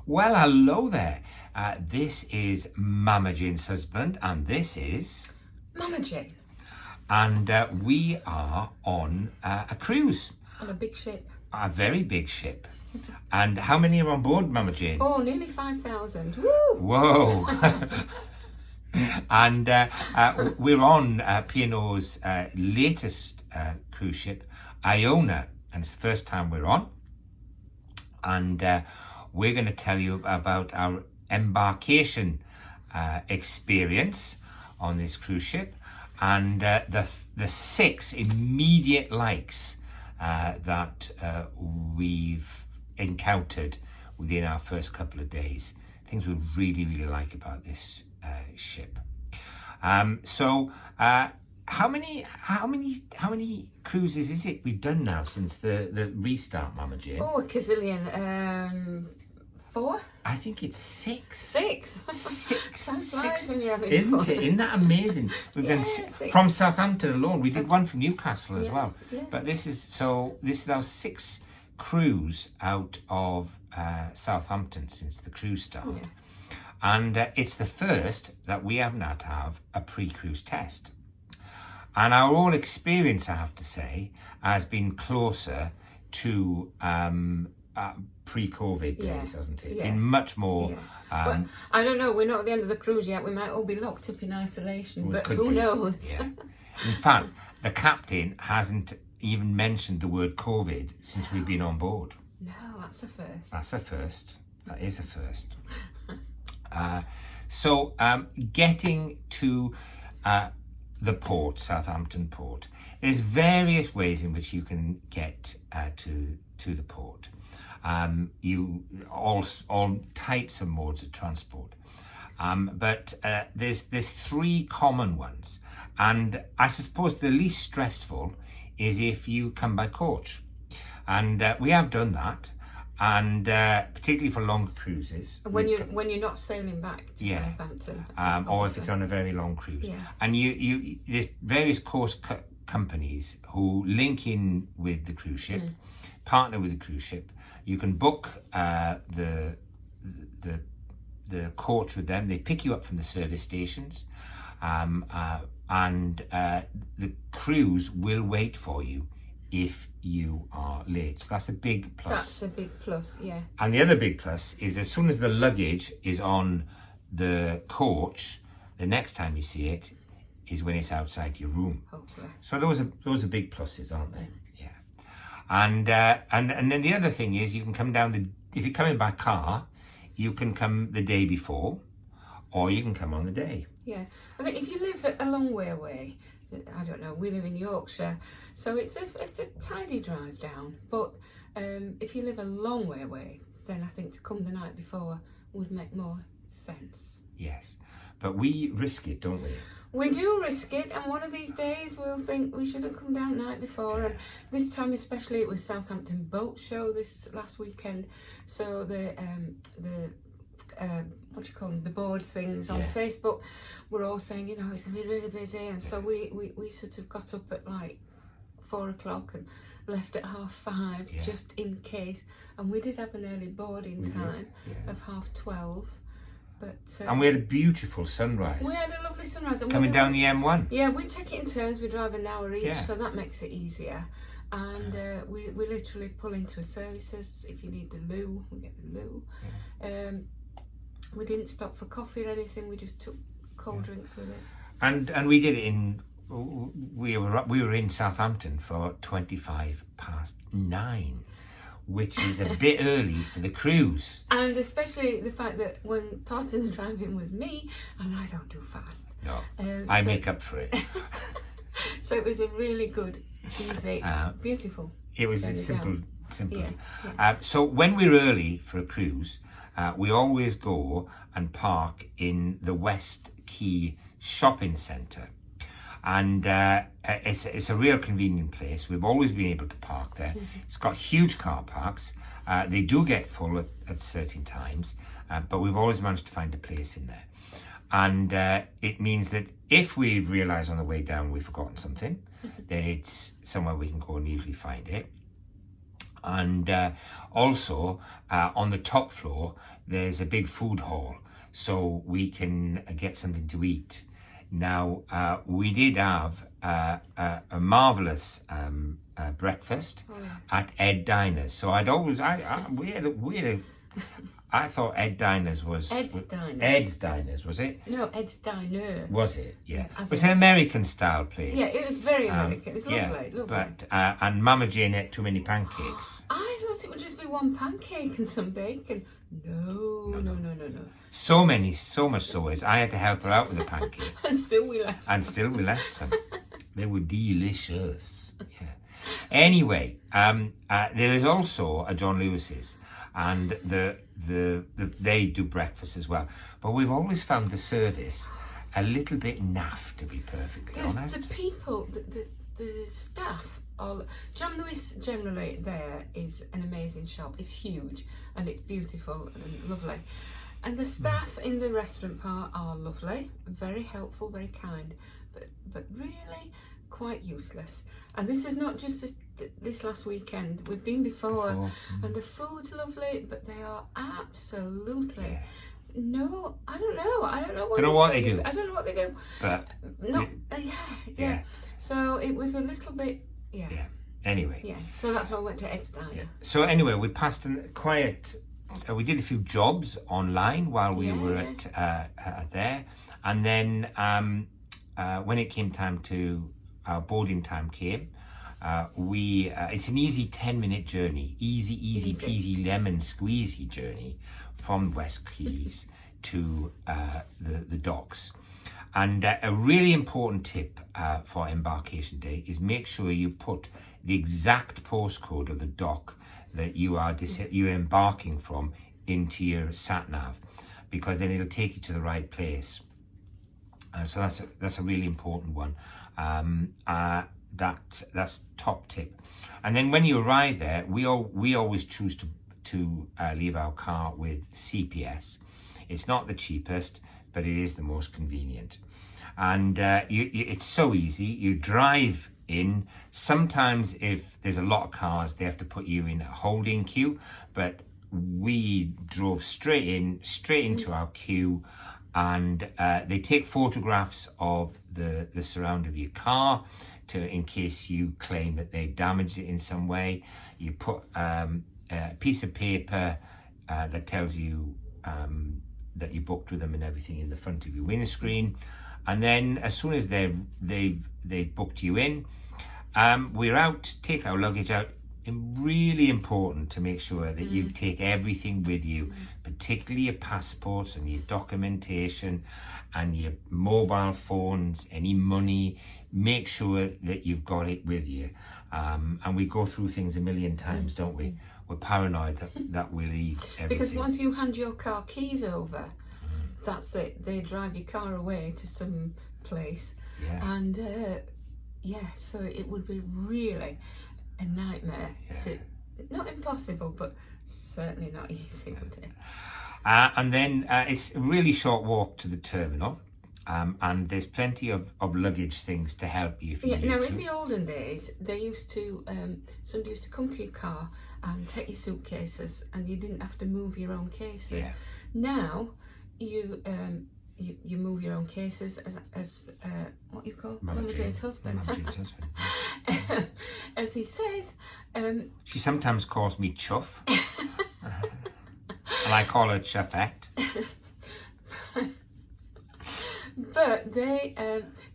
Well, hello there. This is Mama Jane's husband, and this is... Mama Jane. And we are on a cruise. On a big ship. A very big ship. And how many are on board, Mama Jane? Oh, nearly 5,000. Woo! Whoa! And we're on P&O's latest cruise ship, Iona. And it's the first time we're on. And we're going to tell you about our embarkation experience on this cruise ship and the 6 immediate likes that we've encountered within our first couple of days. Things we really, really like about this ship. So how many cruises is it we've done now since the restart, Mama Jane? Oh, a gazillion. 4? I think it's 6. 6. Six. When you're having Isn't fun. it? Isn't that amazing? We've done 6. from Southampton alone. We did one from Newcastle as well. Yeah. But this is our 6th cruise out of Southampton since the cruise started. Yeah. And it's the first that we haven't had to have a pre-cruise test. And our whole experience, I have to say, has been closer to pre-COVID days, hasn't it? Yeah. Been much more... But I don't know, we're not at the end of the cruise yet. We might all be locked up in isolation, but who knows? Yeah. In fact, the captain hasn't even mentioned the word COVID since we've been on board. No, that's a first. That's a first. That is a first. So getting to the port, Southampton port, there's various ways in which you can get to the port. You all types of modes of transport, but there's 3 common ones, and I suppose the least stressful is if you come by coach, and we have done that. And particularly for longer cruises, When you're not sailing back to Southampton, or if it's on a very long cruise, and there's various course companies who link in with the cruise ship, partner with the cruise ship. You can book the coach with them. They pick you up from the service stations, and the cruise will wait for you if you are late. So that's a big plus. That's a big plus, yeah. And the other big plus is as soon as the luggage is on the coach, the next time you see it is when it's outside your room. Hopefully. So those are big pluses, aren't they? Yeah. And then the other thing is you can come down if you're coming by car, you can come the day before, or you can come on the day. Yeah, I think if you live a long way away, I don't know, we live in Yorkshire, so it's a tidy drive down, but if you live a long way away, then I think to come the night before would make more sense. Yes, but we risk it, don't we? We do risk it, and one of these days we'll think we should have come down the night before. And this time especially, it was Southampton Boat Show this last weekend, so the what do you call them, the board things on Facebook were all saying, it's going to be really busy, and so we sort of got up at like 4 o'clock and left at 5:30 just in case, and we did have an early boarding time of 12:30. But and we had a beautiful sunrise. We had a lovely sunrise. And coming down the M1. Yeah, we take it in turns. We drive an hour each, so that makes it easier. And we literally pull into a services. If you need the loo, we get the loo. Yeah. We didn't stop for coffee or anything. We just took cold drinks with us. And we did it we were in Southampton for 9:25, which is a bit early for the cruise. And especially the fact that when part of the driving was me, and I don't do fast. No, I make up for it. So it was a really good, easy, beautiful. It was simple. Yeah. So when we're early for a cruise, we always go and park in the West Quay shopping centre. And it's a real convenient place. We've always been able to park there. It's got huge car parks. They do get full at certain times, but we've always managed to find a place in there. And it means that if we realise on the way down we've forgotten something, then it's somewhere we can go and usually find it. And also on the top floor, there's a big food hall, so we can get something to eat. Now, we did have a marvelous breakfast at Ed Diners. So I thought Ed Diners was Ed's Diners, was it? No, Ed's Diner. Was it? Yeah. It was an American style place. Yeah, it was very American. It was lovely, lovely. But and Mama Jane ate too many pancakes. I thought it would just be one pancake and some bacon. No. So much so is I had to help her out with the pancakes. And still we left some. They were delicious. Yeah. Anyway, there is also a John Lewis's, and they do breakfast as well. But we've always found the service a little bit naff, to be perfectly honest. The people, the staff. John Lewis generally there is an amazing shop. It's huge and it's beautiful and lovely. And the staff in the restaurant part are lovely, very helpful, very kind, but really quite useless. And this is not just this last weekend. We've been before. And the food's lovely, but they are absolutely no. I don't know what. Don't know what they do. I don't know what they do. But yeah. So it was a little bit. Yeah. Anyway. Yeah. So that's why I went to Ed's Diner. Yeah. So anyway, we passed we did a few jobs online while we were at there, and then when it came time to our boarding time came, it's an easy 10-minute journey, easy peasy lemon squeezy journey from West Keys to the docks. And a really important tip for Embarkation Day is make sure you put the exact postcode of the dock that you're embarking from into your sat nav, because then it'll take you to the right place. So that's a really important one. That's top tip. And then when you arrive there, we always choose to leave our car with CPS. It's not the cheapest, but it is the most convenient. And it's so easy. You drive in. Sometimes if there's a lot of cars, they have to put you in a holding queue, but we drove straight into our queue, and they take photographs of the surround of your car in case you claim that they've damaged it in some way. You put a piece of paper that tells you that you booked with them and everything in the front of your windscreen. And then as soon as they've booked you in, we're out, take our luggage out. And really important to make sure that you take everything with you, particularly your passports and your documentation and your mobile phones, any money. Make sure that you've got it with you. And we go through things a million times, don't we? We're paranoid that we leave everything. Because once you hand your car keys over, that's it. They drive your car away to some place. Yeah. And so it would be really a nightmare not impossible, but certainly not easy, would it? And then it's a really short walk to the terminal, and there's plenty of luggage things to help you if you need now to. In the olden days, they used to somebody used to come to your car and take your suitcases, and you didn't have to move your own cases. Now you move your own cases as what you call Mama Jane's husband. As he says. She sometimes calls me Chuff. And I call her Chuffette. But they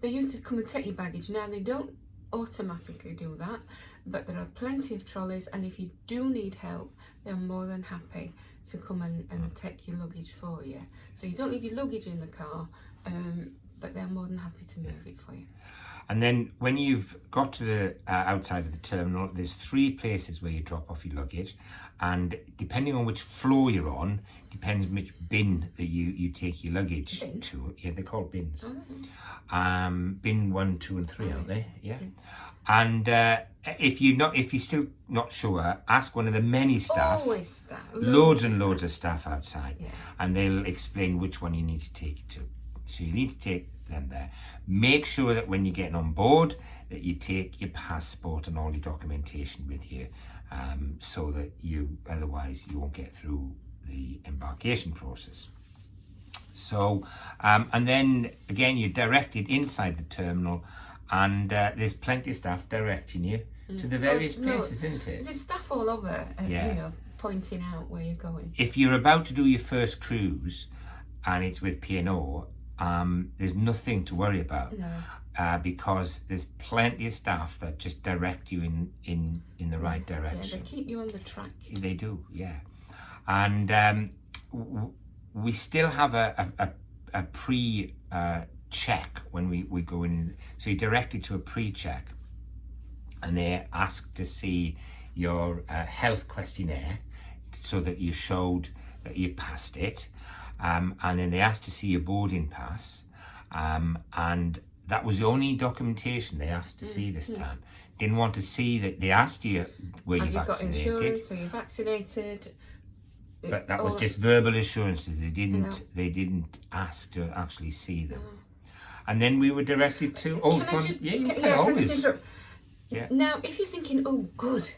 used to come and take your baggage. Now they don't automatically do that, but there are plenty of trolleys, and if you do need help, they're more than happy to come and take your luggage for you. So you don't leave your luggage in the car, but they're more than happy to move it for you. And then when you've got to the outside of the terminal, there's 3 places where you drop off your luggage, and depending on which floor you're on, depends which bin that you take your luggage to. Yeah, they're called bins. Bin 1, 2, and 3, aren't they? Yeah. And if you're still not sure, ask one of the many staff. Always staff. Loads of staff outside, and they'll explain which one you need to take it to. So you need to take them there. Make sure that when you're getting on board that you take your passport and all your documentation with you, so that otherwise you won't get through the embarkation process. So and then again, you're directed inside the terminal, and there's plenty of staff directing you to the various places, isn't it? There's staff all over, you know, pointing out where you're going. If you're about to do your first cruise and it's with P&O, there's nothing to worry about. No. Because there's plenty of staff that just direct you in the right direction. Yeah, they keep you on the track. They do, yeah. And we still have a pre-check when we go in. So you're directed to a pre-check, and they're asked to see your health questionnaire so that you showed that you passed it. And then they asked to see your boarding pass. And that was the only documentation they asked to see this time. Didn't want to see that. They asked you, were you vaccinated? Got insurance, so you're vaccinated. But that was just verbal assurances. They didn't ask to actually see them. And then we were directed to. Now, if you're thinking, oh, good,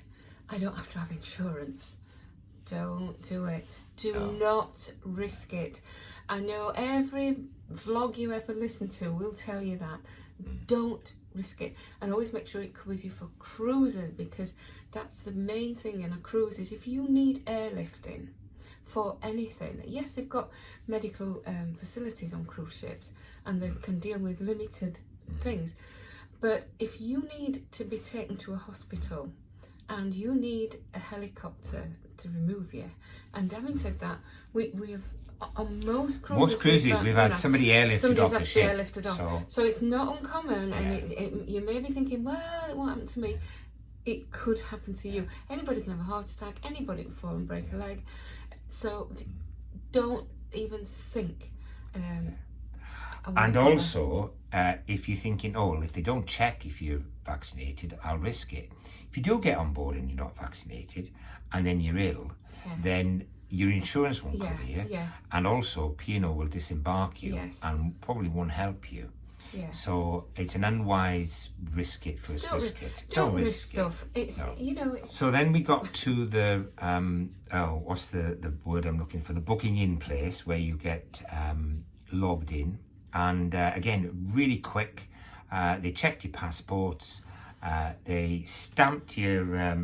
I don't have to have insurance, don't do it. Do not risk it. I know every vlog you ever listen to will tell you that. Don't risk it, and always make sure it covers you for cruises, because that's the main thing in a cruise. Is if you need airlifting for anything, yes, they've got medical facilities on cruise ships, and they can deal with limited things. But if you need to be taken to a hospital and you need a helicopter to remove you, and having said that, we have on most cruises we've had somebody airlifted off the ship. Airlifted off. So it's not uncommon, and you may be thinking, well, it won't happen to me. It could happen to you. Anybody can have a heart attack. Anybody can fall and break a leg. So don't even think. And also, if you're thinking, oh, well, if they don't check if you're vaccinated, I'll risk it. If you do get on board and you're not vaccinated, and then you're ill, then your insurance won't cover you, and also P&O will disembark you and probably won't help you. So it's an unwise risk it first risk it. Don't risk stuff. It's So then we got to the what's the word I'm looking for? The booking in place, where you get logged in, and again, really quick. They checked your passports. They stamped your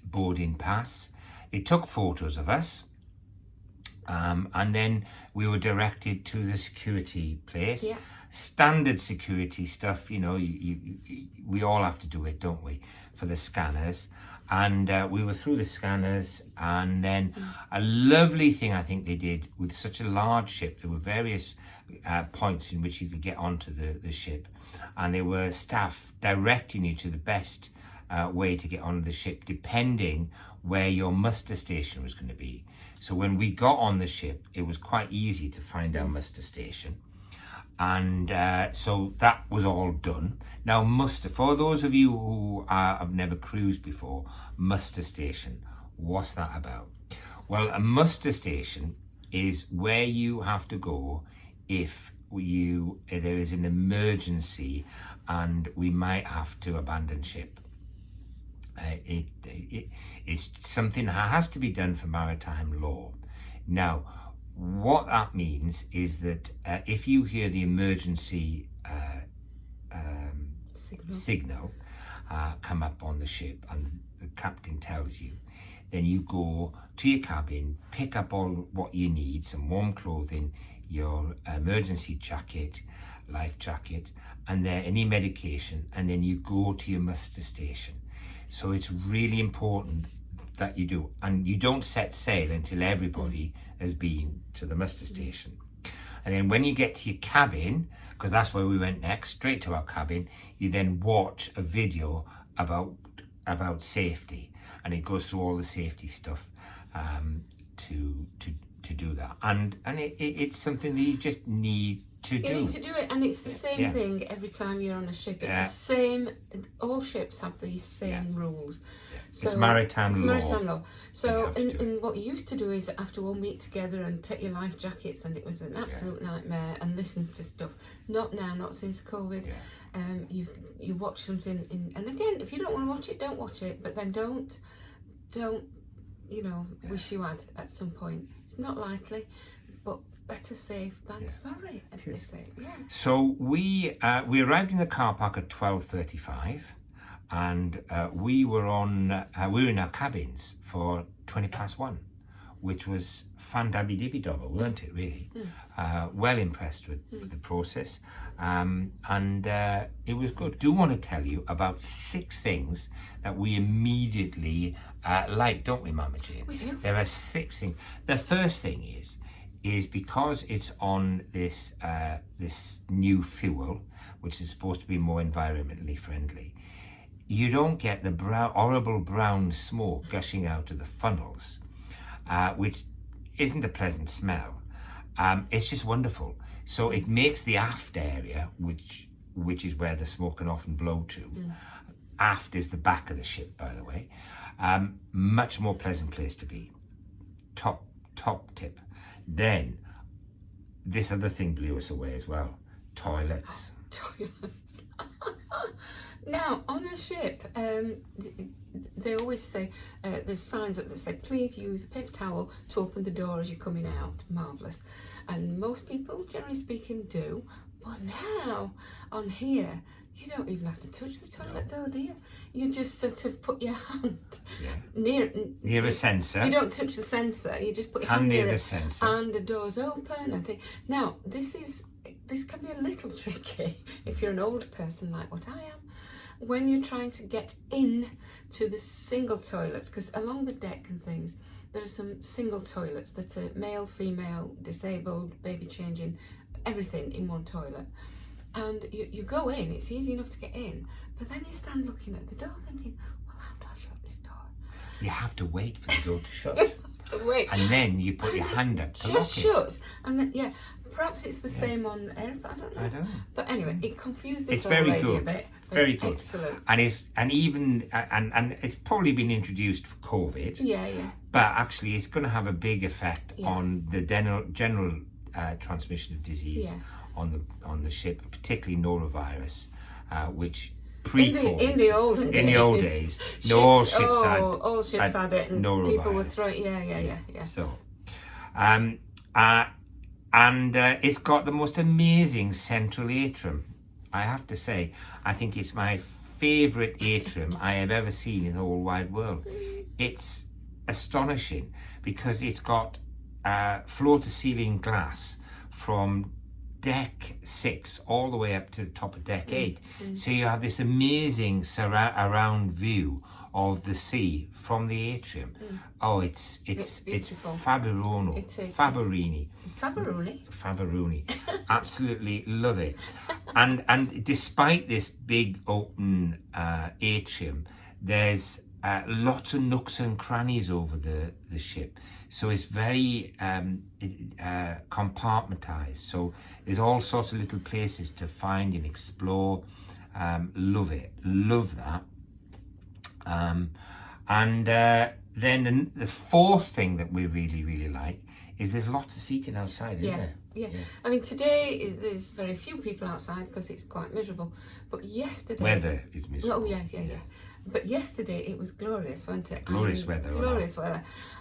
boarding pass. They took photos of us. And then we were directed to the security place. Standard security stuff, you know, we all have to do it, don't we, for the scanners. And we were through the scanners, and then a lovely thing I think they did with such a large ship, there were various points in which you could get onto the ship, and there were staff directing you to the best way to get onto the ship, depending where your muster station was going to be. So when we got on the ship, it was quite easy to find our muster station. And so that was all done. Now, muster, for those of you who have never cruised before, muster station, what's that about? Well, a muster station is where you have to go if there is an emergency and we might have to abandon ship. It's something that has to be done for maritime law. Now, what that means is that if you hear the emergency signal come up on the ship and the captain tells you, then you go to your cabin, pick up all what you need, some warm clothing, your emergency jacket, life jacket, and then any medication, and then you go to your muster station. So it's really important that you do, and you don't set sail until everybody has been to the muster station. And then when you get to your cabin, because that's where we went next, straight to our cabin, you then watch a video about safety, and it goes through all the safety stuff to do that. And it's something that you just need to do. You need to do it, and it's the same thing every time you're on a ship. It's the same. All ships have these same rules. So it's maritime law. Maritime law. So, and what you used to do is after all meet together and take your life jackets, and it was an absolute nightmare, and listen to stuff. Not now, not since COVID. You watch something, and again, if you don't want to watch it, don't watch it. But then don't wish you had at some point. It's not likely, but better safe than sorry, as they say. Yeah. So we arrived in the car park at 12:35, and we were in our cabins for 1:20, which was fan-dabby-dibby-dobber, weren't it? Really, well impressed with the process, and it was good. Do want to tell you about 6 things that we immediately like, don't we, Mama Jane? We do. There are 6 things. The first thing is because it's on this new fuel, which is supposed to be more environmentally friendly, you don't get the horrible brown smoke gushing out of the funnels, which isn't a pleasant smell. It's just wonderful. So it makes the aft area, which is where the smoke can often blow to. Aft is the back of the ship, by the way. Much more pleasant place to be. Top tip. Then, this other thing blew us away as well. Toilets. Toilets. Now, on a ship, they always say, there's signs up that say, please use a paper towel to open the door as you're coming out. Marvellous. And most people, generally speaking, do. But now, on here, you don't even have to touch the toilet door, do you? You just sort of put your hand near a sensor. You don't touch the sensor. You just put your hand near the sensor, and the door's open. And now this can be a little tricky if you're an old person like what I am, when you're trying to get in to the single toilets, because along the deck and things there are some single toilets that are male, female, disabled, baby changing, everything in one toilet. And you go in, it's easy enough to get in, but then you stand looking at the door thinking, well, how do I shut this door? You have to wait for the door to shut. Wait. And then you put your hand up to lock it. Just shuts. And then, perhaps it's the same on air, I don't know. I don't know. But anyway, it confused this it's old very lady good. a bit. Very good. Excellent. And it's probably been introduced for COVID. Yeah. But actually it's going to have a big effect on the general transmission of disease on the ship, particularly norovirus, which pre-COVID, in the old days, all ships had it, and norovirus. People were throwing, yeah. So, and it's got the most amazing central atrium. I have to say, I think it's my favourite atrium I have ever seen in the whole wide world. It's astonishing because it's got floor-to-ceiling glass from deck 6 all the way up to the top of deck 8. So you have this amazing around view of the sea from the atrium. Oh, it's Faberono. Faberini. Absolutely love it. And despite this big open atrium, there's lots of nooks and crannies over the ship. So it's very compartmentized. So there's all sorts of little places to find and explore. Love it. Love that. And then the fourth thing that we really, really like is there's lots of seating outside, isn't there? Yeah. I mean, today there's very few people outside because it's quite miserable. But yesterday... Weather is miserable. Oh, yeah. But yesterday it was glorious, wasn't it? Glorious weather.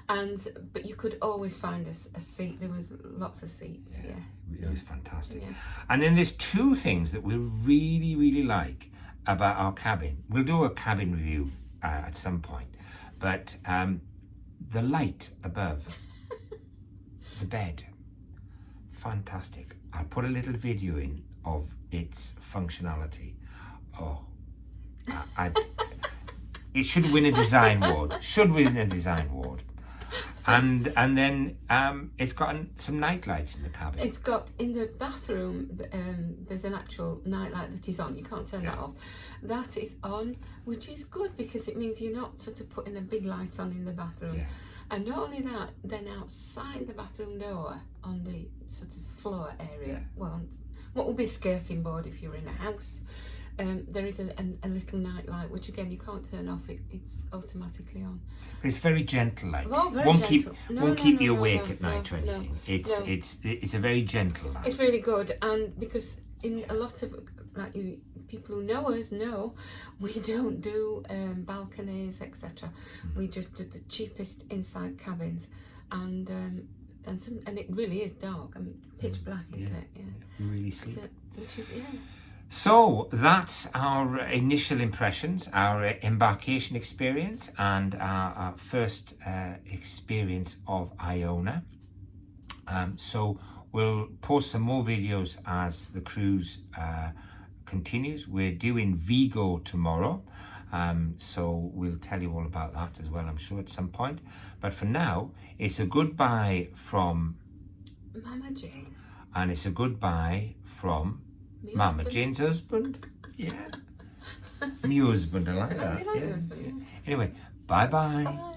But you could always find a seat. There was lots of seats, It was fantastic. Yeah. And then there's 2 things that we really, really like about our cabin. We'll do a cabin review at some point. But the light above the bed, fantastic. I'll put a little video in of its functionality. Oh, it should win a design award. And then it's got some night lights in the cabin. It's got, in the bathroom, there's an actual night light that is on. You can't turn that off. That is on, which is good because it means you're not sort of putting a big light on in the bathroom. Yeah. And not only that, then outside the bathroom door on the sort of floor area, what will be a skirting board if you're in a house. There is a little night light, which again you can't turn off. It's automatically on. But it's very gentle, like very won't gentle. won't keep you awake at night or anything. It's a very gentle light. It's really good, and because in a lot of people who know us know, we don't do balconies, etc. We just do the cheapest inside cabins, and it really is dark. I mean, pitch black, isn't it? Yeah. You really sleep. Which is So that's our initial impressions, our embarkation experience, and our first experience of Iona. So we'll post some more videos as the cruise continues. We're doing Vigo tomorrow, so we'll tell you all about that as well, I'm sure, at some point. But for now, it's a goodbye from Mama Jane. And it's a goodbye from Mama Jane's husband. Yeah. My husband, I like that. I like your husband, yeah. Anyway, bye-bye. Bye.